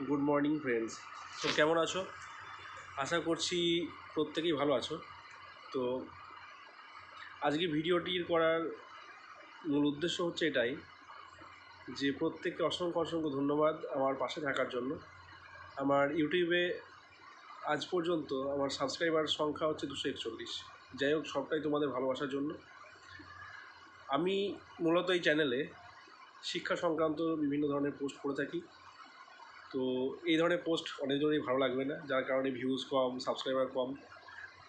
Good morning friends. তো কেমন আছো? আশা করছি প্রত্যেকেই ভালো আছো। তো আজকে ভিডিওটির করার মূল উদ্দেশ্য হচ্ছে এটাই যে প্রত্যেককে অসংখ্য অসংখ্য ধন্যবাদ আমার পাশে থাকার জন্য। আমার ইউটিউবে আজ পর্যন্ত আমার সাবস্ক্রাইবার সংখ্যা হচ্ছে 241। যাই হোক, সবটাই তোমাদের ভালোবাসার জন্য। আমি মূলত এই চ্যানেলে শিক্ষা সংক্রান্ত বিভিন্ন ধরনের পোস্ট করে থাকি। তো এই ধরনের পোস্ট অনেকজনই ভালো লাগবে না, যার কারণে ভিউজ কম, সাবস্ক্রাইবার কম,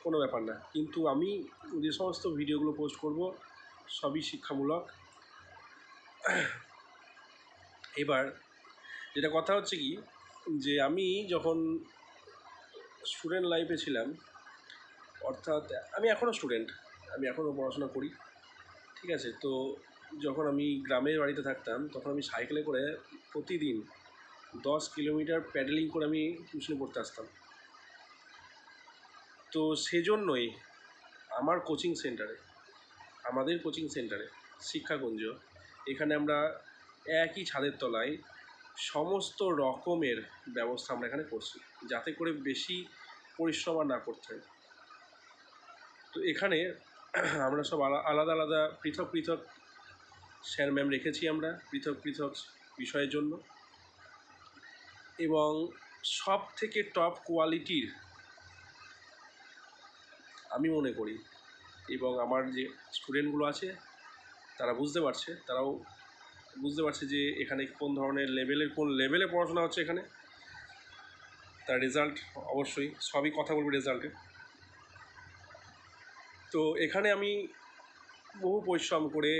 কোনো ব্যাপার না। কিন্তু আমি যে সমস্ত ভিডিওগুলো পোস্ট করব সবই শিক্ষামূলক। এবার যেটা কথা হচ্ছে কি, যে আমি যখন স্টুডেন্ট লাইফে ছিলাম, অর্থাৎ আমি এখনও স্টুডেন্ট, আমি এখনও পড়াশোনা করি, ঠিক আছে। তো যখন আমি গ্রামের বাড়িতে থাকতাম তখন আমি সাইকেলে করে প্রতিদিন 10 কিলোমিটার প্যাডেলিং করে আমি টিউশনে পড়তে আসতাম। তো সেজন্যই আমাদের কোচিং সেন্টারে শিক্ষাকুঞ্জ, এখানে আমরা একই ছাদের তলায় সমস্ত রকমের ব্যবস্থা আমরা এখানে করছি, যাতে করে বেশি পরিশ্রম আর না করতে হয়। তো এখানে আমরা সব আলাদা আলাদা পৃথক পৃথক স্যার ম্যাম রেখেছি, আমরা পৃথক পৃথক বিষয়ের জন্য, এবং সব থেকে টপ কোয়ালিটির আমি মনে করি। এবং আমার যে স্টুডেন্টগুলো আছে তারাও বুঝতে পারছে যে এখানে কোন লেভেলে পড়াশোনা হচ্ছে এখানে। তার রেজাল্ট অবশ্যই সবই কথা বলবে রেজাল্টে। তো এখানে আমি বহু পরিশ্রম করে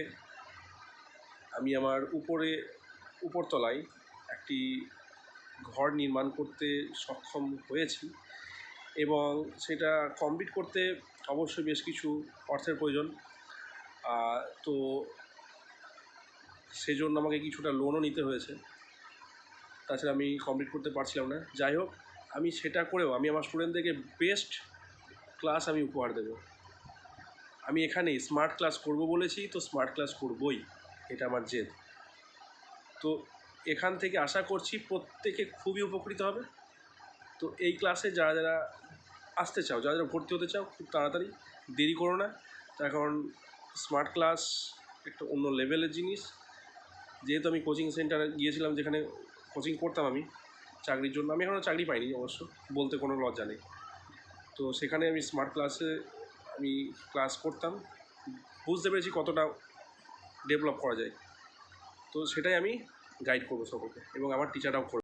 আমি আমার উপরতলায় একটি ঘর নির্মাণ করতে সক্ষম হয়েছি, এবং সেটা কমপ্লিট করতে অবশ্যই বেশ কিছু অর্থের প্রয়োজন। তো সেজন্য আমাকে কিছুটা লোনও নিতে হয়েছে, তাছাড়া আমি কমপ্লিট করতে পারছিলাম না। যাই হোক, আমি সেটা করেও আমি আমার স্টুডেন্টদেরকে বেস্ট ক্লাস আমি উপহার দেব। আমি এখানে স্মার্ট ক্লাস করব বলেছি, তো স্মার্ট ক্লাস করবই, এটা আমার জেদ। তো এখান থেকে আশা করছি প্রত্যেকে খুবই উপকৃত হবে। তো এই ক্লাসে যারা যারা আসতে চাও, যারা যারা ভর্তি হতে চাও, খুব তাড়াতাড়ি, দেরি করো না। তার কারণ স্মার্ট ক্লাস একটা অন্য লেভেলের জিনিস। যেহেতু আমি কোচিং সেন্টারে গিয়েছিলাম, যেখানে কোচিং করতাম আমি চাকরির জন্য, আমি এখনও চাকরি পাইনি অবশ্য, বলতে কোনো লজ্জা নেই। তো সেখানে আমি স্মার্ট ক্লাসে আমি ক্লাস করতাম, বুঝতে পেরেছি কতটা ডেভেলপ করা যায়। তো সেটাই আমি গাইড করবো সকলকে, এবং আমার টিচাররাও করবে।